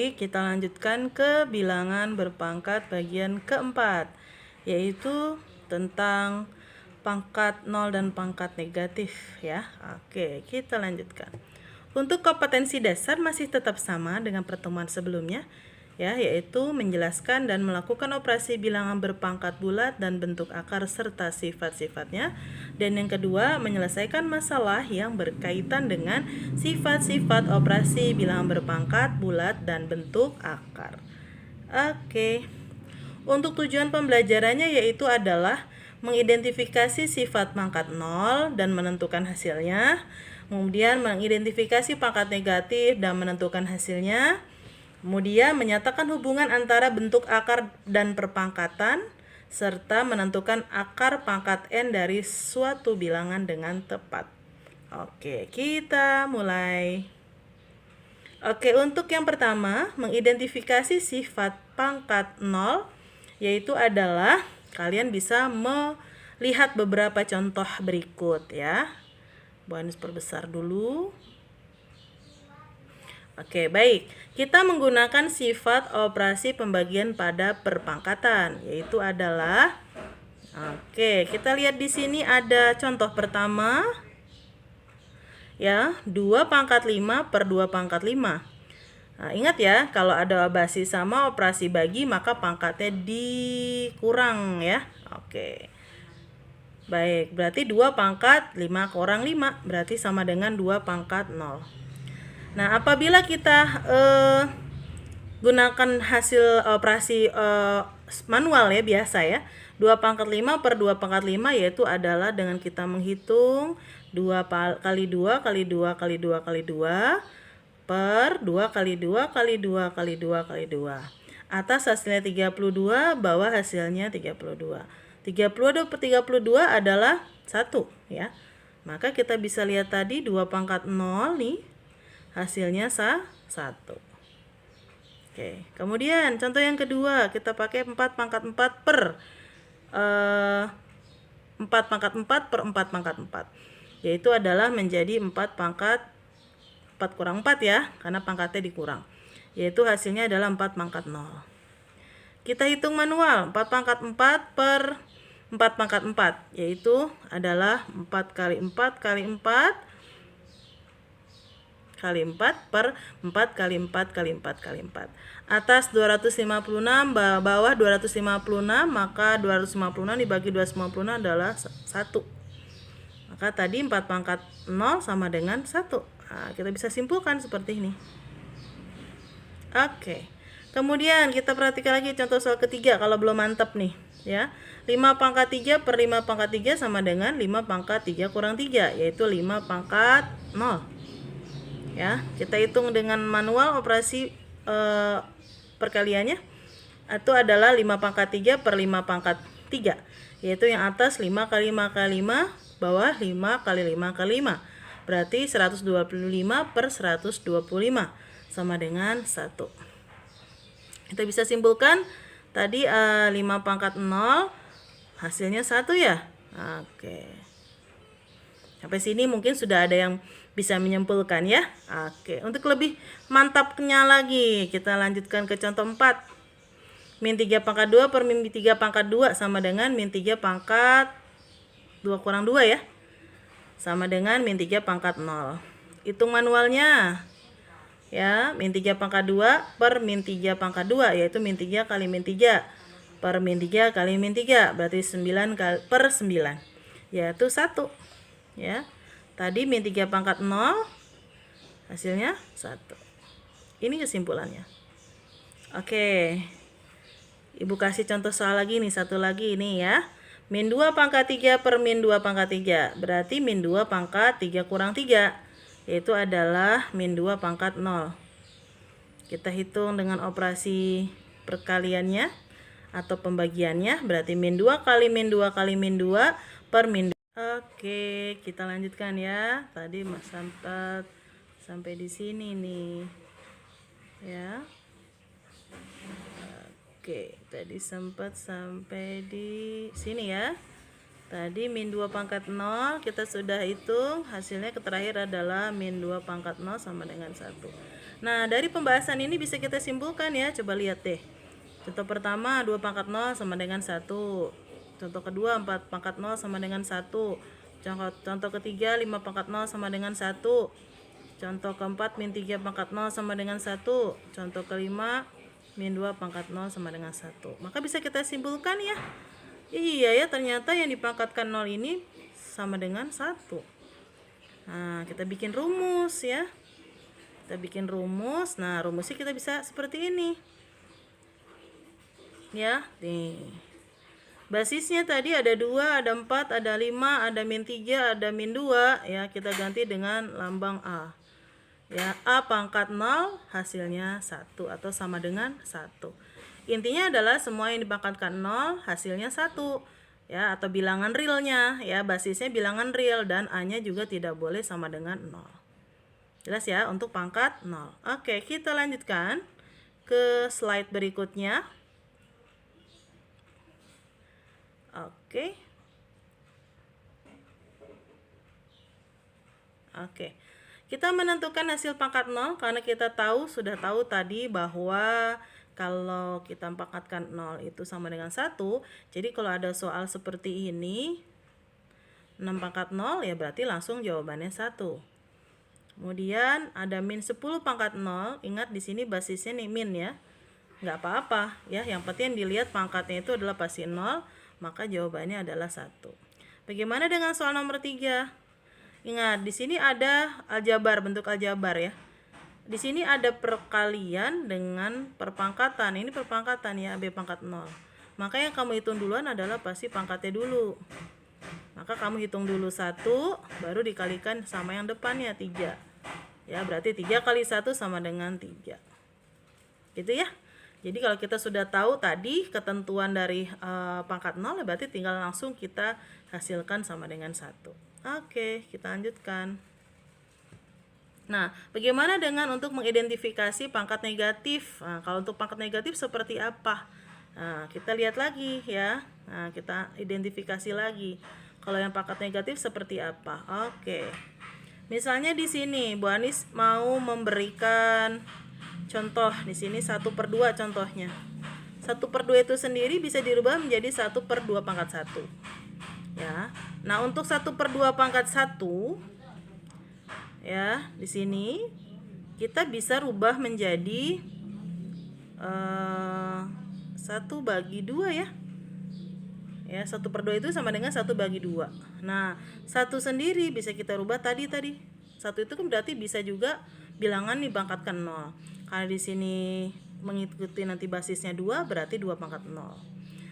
Baik, kita lanjutkan ke bilangan berpangkat bagian keempat, yaitu tentang pangkat 0 dan pangkat negatif ya. Oke, kita lanjutkan. Untuk kompetensi dasar masih tetap sama dengan pertemuan sebelumnya, ya, yaitu menjelaskan dan melakukan operasi bilangan berpangkat bulat dan bentuk akar serta sifat-sifatnya. Dan yang kedua, menyelesaikan masalah yang berkaitan dengan sifat-sifat operasi bilangan berpangkat bulat dan bentuk akar. Oke. Untuk tujuan pembelajarannya yaitu adalah mengidentifikasi sifat pangkat 0 dan menentukan hasilnya. Kemudian mengidentifikasi pangkat negatif dan menentukan hasilnya. Kemudian menyatakan hubungan antara bentuk akar dan perpangkatan serta menentukan akar pangkat n dari suatu bilangan dengan tepat. Oke, kita mulai. Oke, untuk yang pertama, mengidentifikasi sifat pangkat 0 yaitu adalah kalian bisa melihat beberapa contoh berikut ya. Bu Anis perbesar dulu. Oke, baik. Kita menggunakan sifat operasi pembagian pada perpangkatan, yaitu adalah kita lihat di sini ada contoh pertama. Ya, 2 pangkat 5 per 2 pangkat 5. Nah, ingat ya, kalau ada basis sama operasi bagi maka pangkatnya dikurang ya. Oke. Baik, berarti 2 pangkat 5 kurang 5 berarti sama dengan 2 pangkat 0. Nah, apabila kita gunakan hasil operasi manual ya, biasa ya, 2 pangkat 5 per 2 pangkat 5 yaitu adalah dengan kita menghitung 2 kali 2 kali 2 kali 2 kali 2 per 2 kali 2 kali 2 kali 2 kali 2. Atas hasilnya 32, bawah hasilnya 32. 32 per 32 adalah 1 ya. Maka kita bisa lihat tadi 2 pangkat 0 nih hasilnya 1. Oke, kemudian contoh yang kedua kita pakai 4 pangkat 4 per 4 pangkat 4 per 4 pangkat 4. Yaitu adalah menjadi 4 pangkat 4 kurang 4 ya, karena pangkatnya dikurang. Yaitu hasilnya adalah 4 pangkat 0. Kita hitung manual, 4 pangkat 4 per 4 pangkat 4, yaitu adalah 4 kali 4 kali 4 kali 4 per 4 kali 4 kali 4 kali 4. Atas 256, bawah 256, maka 256 dibagi 256 adalah 1. Maka tadi 4 pangkat 0 sama dengan 1. Nah, kita bisa simpulkan seperti ini. Oke. Kemudian kita perhatikan lagi contoh soal ketiga kalau belum mantap nih ya. 5 pangkat 3 per 5 pangkat 3 sama dengan 5 pangkat 3 kurang 3, yaitu 5 pangkat 0. Ya, kita hitung dengan manual operasi perkaliannya. Itu adalah 5 pangkat 3 per 5 pangkat 3, yaitu yang atas 5 kali 5 kali 5, bawah 5 kali 5 kali 5. Berarti 125 per 125 sama dengan 1. Kita bisa simpulkan tadi 5 pangkat 0 hasilnya 1 ya. Oke. Sampai sini mungkin sudah ada yang bisa menyimpulkan ya. Oke, untuk lebih mantapnya lagi kita lanjutkan ke contoh 4. Min 3 pangkat 2 per min 3 pangkat 2 sama dengan min 3 pangkat 2 kurang 2 ya. Sama dengan min 3 pangkat 0. Hitung manualnya. Ya, min 3 pangkat 2 per min 3 pangkat 2 yaitu min 3 kali min 3 per min 3 kali min 3 berarti 9 kali per 9 yaitu 1. Ya. Tadi min 3 pangkat 0 hasilnya 1. Ini kesimpulannya. Oke. Ibu kasih contoh soal lagi nih, satu lagi ini ya. Min 2 pangkat 3 per min 2 pangkat 3. Berarti min 2 pangkat 3 kurang 3. Yaitu adalah min 2 pangkat 0. Kita hitung dengan operasi perkaliannya atau pembagiannya. Berarti min 2 kali min 2 kali min 2 per min 2. Oke, kita lanjutkan ya. Tadi sempat sampai di sini nih. Ya. Oke, tadi sempat sampai di sini ya. Tadi min 2 pangkat 0 kita sudah hitung, hasilnya terakhir adalah min 2 pangkat 0 sama dengan 1. Nah, dari pembahasan ini bisa kita simpulkan ya, coba lihat deh. Contoh pertama 2 pangkat 0 sama dengan 1. Contoh kedua 4 pangkat 0 sama dengan 1. Contoh ketiga 5 pangkat 0 sama dengan 1. Contoh keempat min 3 pangkat 0 sama dengan 1. Contoh kelima min 2 pangkat 0 sama dengan 1. Maka bisa kita simpulkan ya. Iya ya, ternyata yang dipangkatkan 0 ini sama dengan 1. Nah, kita bikin rumus ya. Kita bikin rumus. Nah, rumusnya kita bisa seperti ini. Ya, nih. Basisnya tadi ada 2, ada 4, ada 5, ada min 3, ada min 2. Ya, kita ganti dengan lambang A. Ya, A pangkat 0 hasilnya 1 atau sama dengan 1. Intinya adalah semua yang dipangkatkan 0 hasilnya 1 ya, atau bilangan realnya ya, basisnya bilangan real dan A-nya juga tidak boleh sama dengan 0. Jelas ya untuk pangkat 0. Oke, kita lanjutkan ke slide berikutnya. Oke. Kita menentukan hasil pangkat 0 karena kita sudah tahu tadi bahwa kalau kita pangkatkan 0 itu sama dengan 1. Jadi kalau ada soal seperti ini 6 pangkat 0 ya berarti langsung jawabannya 1. Kemudian ada min 10 pangkat 0. Ingat di sini basisnya nih min ya. Nggak apa-apa ya, yang penting dilihat pangkatnya itu adalah pasti 0, maka jawabannya adalah 1. Bagaimana dengan soal nomor 3? Ingat di sini ada aljabar, bentuk aljabar ya. Di sini ada perkalian dengan perpangkatan. Ini perpangkatan ya, B pangkat 0. Maka yang kamu hitung duluan adalah pasti pangkatnya dulu. Maka kamu hitung dulu 1, baru dikalikan sama yang depannya 3. Ya, berarti 3 kali 1 sama dengan 3. Gitu ya. Jadi kalau kita sudah tahu tadi ketentuan dari pangkat 0, berarti tinggal langsung kita hasilkan sama dengan 1. Oke, kita lanjutkan. Nah, bagaimana dengan untuk mengidentifikasi pangkat negatif? Nah, kalau untuk pangkat negatif seperti apa? Nah, kita lihat lagi ya. Nah, kita identifikasi lagi. Kalau yang pangkat negatif seperti apa? Oke. Misalnya di sini Bu Anis mau memberikan contoh di sini 1/2 contohnya. 1/2 itu sendiri bisa dirubah menjadi 1/2 pangkat 1. Ya. Nah, untuk 1/2 pangkat 1 ya, di sini kita bisa rubah menjadi 1/2 ya. Ya, 1/2 itu sama dengan 1/2. Nah, 1 sendiri bisa kita rubah tadi. 1 itu kan berarti bisa juga bilangan dipangkatkan 0. Karena di sini mengikuti nanti basisnya 2, berarti 2 pangkat 0.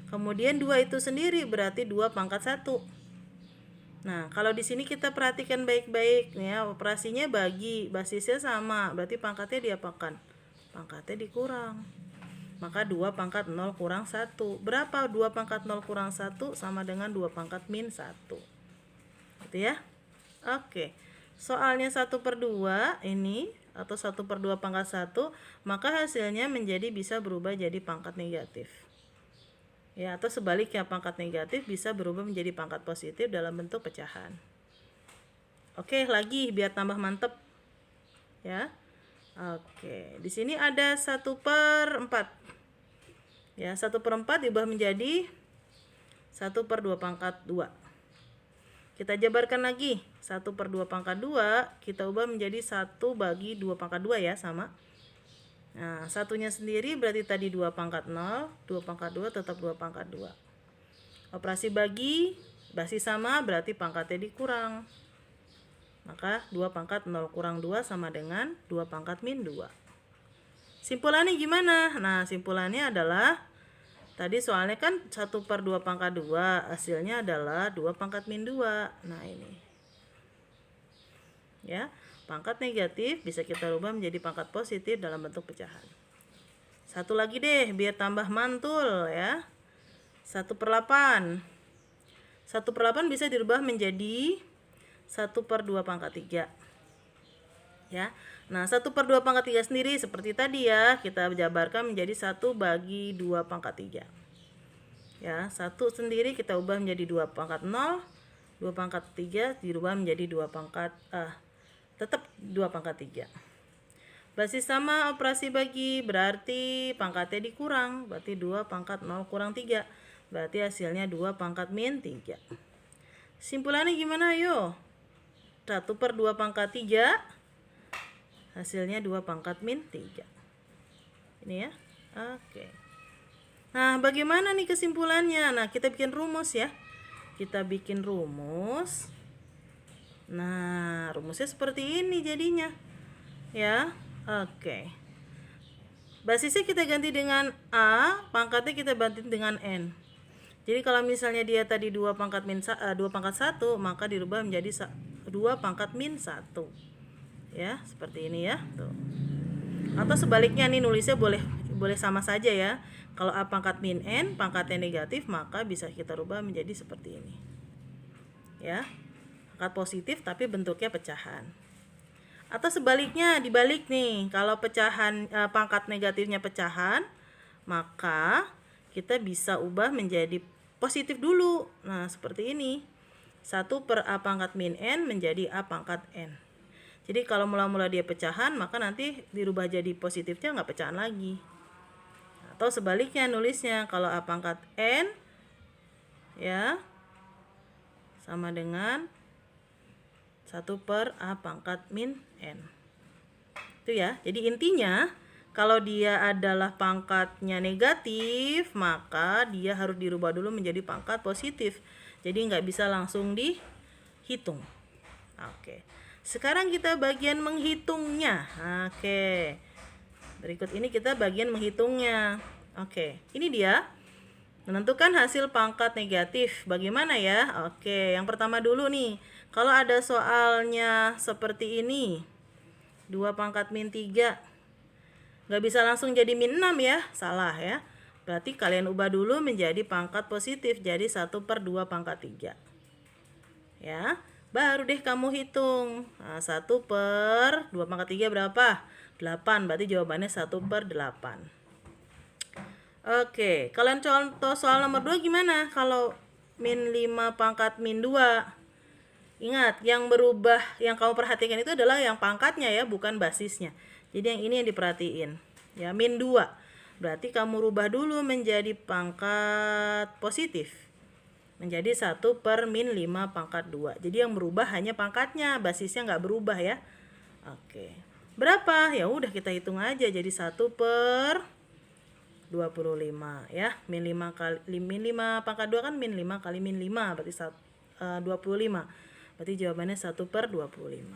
Kemudian 2 itu sendiri berarti 2 pangkat 1. Nah, kalau di sini kita perhatikan baik-baik ya, operasinya bagi, basisnya sama, berarti pangkatnya diapakan? Pangkatnya dikurang. Maka 2 pangkat 0 kurang 1. Berapa 2 pangkat 0 kurang 1? Sama dengan 2 pangkat min 1. Gitu ya. Oke. Soalnya 1/2 ini atau 1/2 pangkat 1, maka hasilnya menjadi bisa berubah jadi pangkat negatif. Ya, atau sebaliknya pangkat negatif bisa berubah menjadi pangkat positif dalam bentuk pecahan. Oke, lagi biar tambah mantep. Ya. Oke, di sini ada 1/4. Ya, 1/4 diubah menjadi 1/2 pangkat 2. Kita jabarkan lagi. 1/2 pangkat 2 kita ubah menjadi 1/2 pangkat 2 ya, sama. Nah, satunya sendiri berarti tadi 2 pangkat 0, 2 pangkat 2 tetap 2 pangkat 2. Operasi bagi, basis sama berarti pangkatnya dikurang. Maka 2 pangkat 0 kurang 2 sama dengan 2 pangkat min 2. Simpulannya gimana? Nah, simpulannya adalah tadi soalnya kan 1/2 pangkat 2, hasilnya adalah 2 pangkat min 2. Nah, ini. Ya. Pangkat negatif bisa kita rubah menjadi pangkat positif dalam bentuk pecahan. Satu lagi deh biar tambah mantul ya. 1/8. 1/8 bisa dirubah menjadi 1/2 pangkat 3. Ya. Nah, 1/2 pangkat 3 sendiri seperti tadi ya, kita jabarkan menjadi 1/2 pangkat 3. Ya, 1 sendiri kita ubah menjadi 2 pangkat 0, 2 pangkat 3 dirubah menjadi 2 pangkat tetap 2 pangkat 3. Basis sama operasi bagi, berarti pangkatnya dikurang, berarti 2 pangkat 0 kurang 3. Berarti hasilnya 2 pangkat min 3. Simpulannya gimana ayo? 1 per 2 pangkat 3, hasilnya 2 pangkat min 3. Ini ya, oke. Nah, bagaimana nih kesimpulannya? Nah, kita bikin rumus ya. Kita bikin rumus. Nah, rumusnya seperti ini jadinya. Ya, oke. Basisnya kita ganti dengan A, pangkatnya kita ganti dengan N. Jadi kalau misalnya dia tadi 2 pangkat 1, maka dirubah menjadi 2 pangkat min 1. Ya, seperti ini ya. Tuh. Atau sebaliknya nih nulisnya boleh sama saja ya. Kalau A pangkat min N, pangkatnya negatif, maka bisa kita rubah menjadi seperti ini. Ya. Pangkat positif tapi bentuknya pecahan. Atau sebaliknya, dibalik nih, kalau pecahan pangkat negatifnya pecahan, maka kita bisa ubah menjadi positif dulu. Nah, seperti ini. 1 per A pangkat min N menjadi A pangkat N. Jadi kalau mula-mula dia pecahan, maka nanti dirubah jadi positifnya nggak pecahan lagi. Atau sebaliknya nulisnya, kalau A pangkat N, ya, sama dengan 1 per A pangkat min N. Itu ya. Jadi intinya kalau dia adalah pangkatnya negatif, maka dia harus dirubah dulu menjadi pangkat positif. Jadi nggak bisa langsung dihitung. Oke. Sekarang kita bagian menghitungnya. Oke. Berikut ini kita bagian menghitungnya. Oke. Ini dia. Menentukan hasil pangkat negatif. Bagaimana ya? Oke, yang pertama dulu nih. Kalau ada soalnya seperti ini, 2 pangkat min 3, nggak bisa langsung jadi min 6 ya, salah ya. Berarti kalian ubah dulu menjadi pangkat positif, jadi 1 per 2 pangkat 3. Ya, baru deh kamu hitung. Nah, 1 per 2 pangkat 3 berapa? 8, berarti jawabannya 1 per 8. Oke, kalian contoh soal nomor 2 gimana? Kalau min 5 pangkat min 2. Ingat, yang berubah, yang kamu perhatikan itu adalah yang pangkatnya ya, bukan basisnya. Jadi yang ini yang diperhatiin. Ya, min 2. Berarti kamu rubah dulu menjadi pangkat positif. Menjadi 1 per min 5 pangkat 2. Jadi yang berubah hanya pangkatnya, basisnya nggak berubah ya. Oke. Berapa? Ya udah kita hitung aja, jadi 1 per 25 ya. Min 5 pangkat 2 kan min 5 kali min 5, berarti 25. Berarti jawabannya 1 per 25.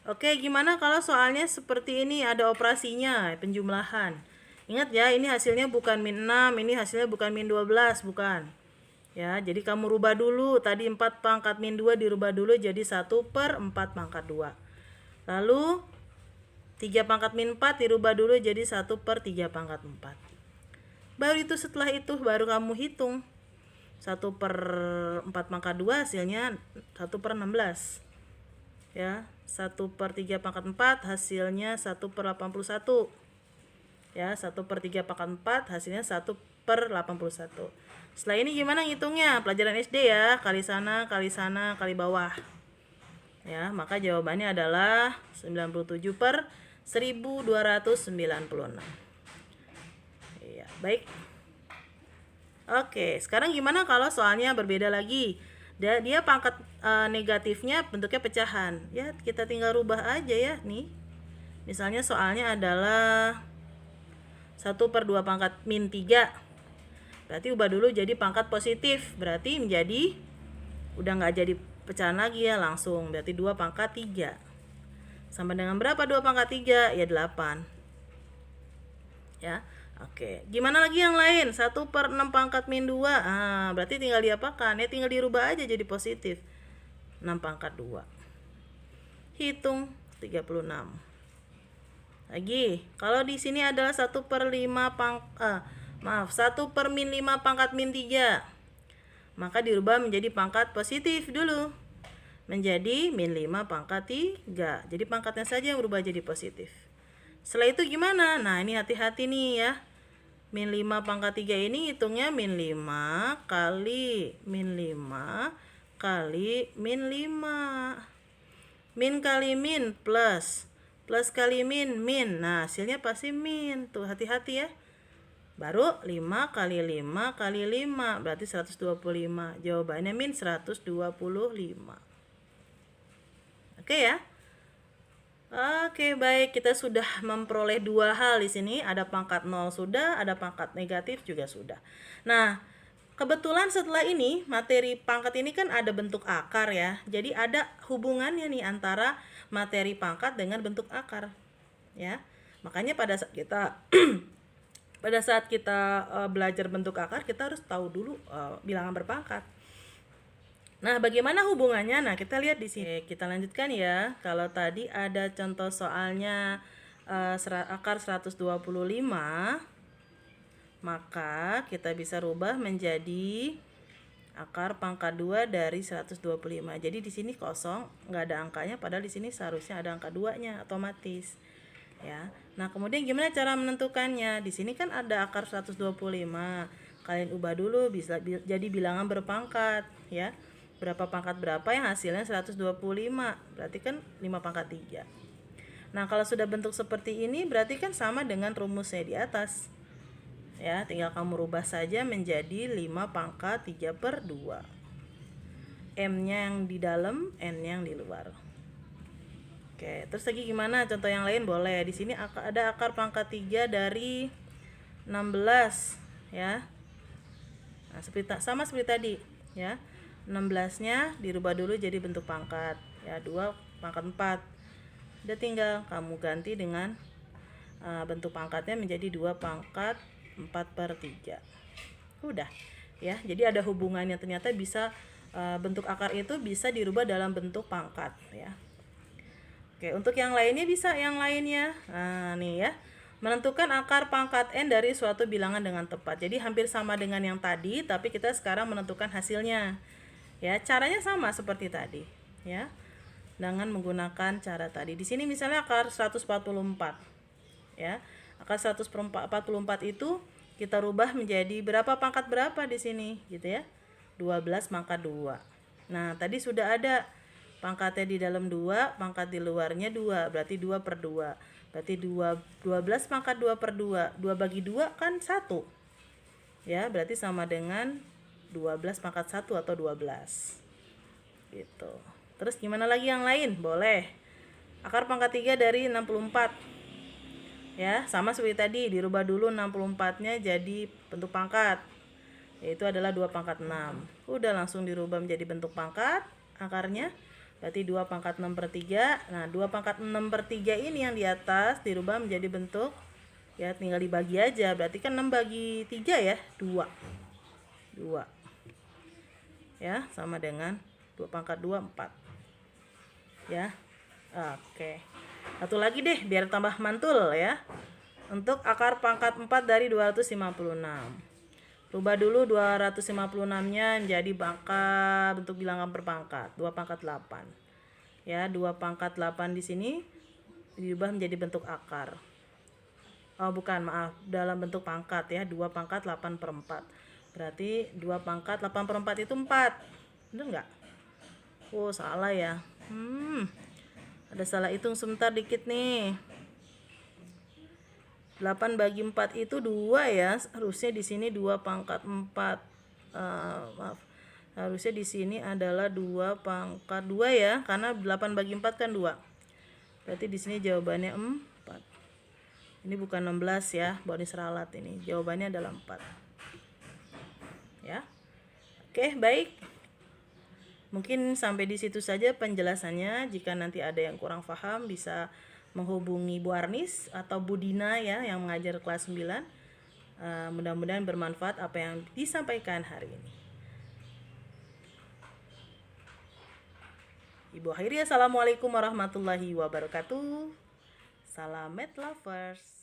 Oke, gimana kalau soalnya seperti ini, ada operasinya, penjumlahan. Ingat ya, ini hasilnya bukan min 6, ini hasilnya bukan min 12, bukan. Ya, jadi kamu rubah dulu, tadi 4 pangkat min 2 dirubah dulu jadi 1 per 4 pangkat 2. Lalu 3 pangkat min 4 dirubah dulu jadi 1 per 3 pangkat 4. Baru itu setelah itu baru kamu hitung. 1 per 4 pangkat 2 hasilnya 1 per 16. Ya, 1 per 3 pangkat 4 hasilnya 1 per 81. Ya, 1 per 3 pangkat 4 hasilnya 1 per 81. Setelah ini gimana ngitungnya? Pelajaran SD ya, kali sana, kali bawah. Ya, maka jawabannya adalah 97 per 1296. Iya, baik. Oke, sekarang gimana kalau soalnya berbeda lagi? Dia pangkat negatifnya bentuknya pecahan. Ya, kita tinggal rubah aja ya, nih. Misalnya soalnya adalah 1 per 2 pangkat min 3. Berarti ubah dulu jadi pangkat positif. Berarti menjadi, udah nggak jadi pecahan lagi ya, langsung. Berarti 2 pangkat 3. Sama dengan berapa 2 pangkat 3? Ya 8. Ya. Oke, gimana lagi yang lain? 1 per 6 pangkat min 2. Berarti tinggal diapakan? Ya tinggal dirubah aja jadi positif. 6 pangkat 2. Hitung 36. Lagi, kalau di sini adalah 1 per 5 1 per min 5 pangkat min 3. Maka dirubah menjadi pangkat positif dulu. Menjadi min 5 pangkat 3. Jadi pangkatnya saja yang berubah jadi positif. Setelah itu gimana? Nah, ini hati-hati nih ya. Min 5 pangkat 3 ini hitungnya min 5 kali min 5 kali min 5. Min kali min plus. Plus kali min, min. Nah, hasilnya pasti min. Tuh, hati-hati ya. Baru 5 kali 5 kali 5. Berarti 125. Jawabannya min 125. Oke ya. Oke, baik. Kita sudah memperoleh dua hal di sini. Ada pangkat 0 sudah, ada pangkat negatif juga sudah. Nah, kebetulan setelah ini, materi pangkat ini kan ada bentuk akar ya. Jadi ada hubungannya nih antara materi pangkat dengan bentuk akar. Ya. Makanya pada saat kita belajar bentuk akar, kita harus tahu dulu bilangan berpangkat. Nah, bagaimana hubungannya? Nah, kita lihat di sini. Kita lanjutkan ya. Kalau tadi ada contoh soalnya akar 125, maka kita bisa rubah menjadi akar pangkat 2 dari 125. Jadi di sini kosong, nggak ada angkanya, padahal di sini seharusnya ada angka 2-nya otomatis. Ya. Nah, kemudian gimana cara menentukannya? Di sini kan ada akar 125. Kalian ubah dulu bisa jadi bilangan berpangkat, ya. Berapa pangkat berapa yang hasilnya 125. Berarti kan 5 pangkat 3. Nah, kalau sudah bentuk seperti ini berarti kan sama dengan rumusnya di atas. Ya, tinggal kamu rubah saja menjadi 5 pangkat 3/2. M-nya yang di dalam, N-nya yang di luar. Oke, terus lagi gimana? Contoh yang lain boleh. Di sini ada akar pangkat 3 dari 16, ya. Nah, sama seperti tadi, ya. 16-nya dirubah dulu jadi bentuk pangkat, ya, 2 pangkat 4. Udah tinggal kamu ganti dengan bentuk pangkatnya menjadi 2 pangkat 4/3. Udah, ya. Jadi ada hubungannya, ternyata bisa bentuk akar itu bisa dirubah dalam bentuk pangkat, ya. Oke, untuk yang lainnya bisa yang lainnya. Nah, nih ya. Menentukan akar pangkat N dari suatu bilangan dengan tepat. Jadi hampir sama dengan yang tadi, tapi kita sekarang menentukan hasilnya. Ya, caranya sama seperti tadi, ya. Dengan menggunakan cara tadi. Di sini misalnya akar 144. Ya. Akar 144 itu kita rubah menjadi berapa pangkat berapa di sini, gitu ya. 12 pangkat 2. Nah, tadi sudah ada pangkatnya di dalam 2, pangkat di luarnya 2, berarti 2/2. Berarti 12 pangkat 2/2. 2 bagi 2 kan 1. Ya, berarti sama dengan 12 pangkat 1 atau 12. Gitu. Terus gimana lagi yang lain? Boleh. Akar pangkat 3 dari 64. Ya, sama seperti tadi, dirubah dulu 64-nya jadi bentuk pangkat. Yaitu adalah 2 pangkat 6. Udah langsung dirubah menjadi bentuk pangkat akarnya. Berarti 2 pangkat 6/3. Nah, 2 pangkat 6/3 ini yang di atas dirubah menjadi bentuk, ya, tinggal dibagi aja. Berarti kan 6 bagi 3 ya, 2. 2. Ya, sama dengan 2 pangkat 2, 4. Ya. Oke. Satu lagi deh biar tambah mantul ya. Untuk akar pangkat 4 dari 256. Rubah dulu 256-nya menjadi bentuk bilangan berpangkat, 2 pangkat 8. Ya, 2 pangkat 8 di sini diubah menjadi bentuk akar. Oh, bukan, maaf, dalam bentuk pangkat ya, 2 pangkat 8/4. Berarti 2 pangkat 8/4 itu 4. Bener nggak? Oh, salah ya. Ada salah hitung sebentar dikit nih. 8 bagi 4 itu 2 ya. Harusnya di sini 2 pangkat 4. Maaf. Harusnya di sini adalah 2 pangkat 2 ya, karena 8 bagi 4 kan 2. Berarti di sini jawabannya 4. Ini bukan 16 ya, bonus ralat ini. Jawabannya adalah 4. Ya. Oke, baik. Mungkin sampai di situ saja penjelasannya. Jika nanti ada yang kurang paham bisa menghubungi Bu Arnis atau Bu Dina ya yang mengajar kelas 9. Mudah-mudahan bermanfaat apa yang disampaikan hari ini. Ibu akhiri, assalamualaikum warahmatullahi wabarakatuh. Salam Math Lovers.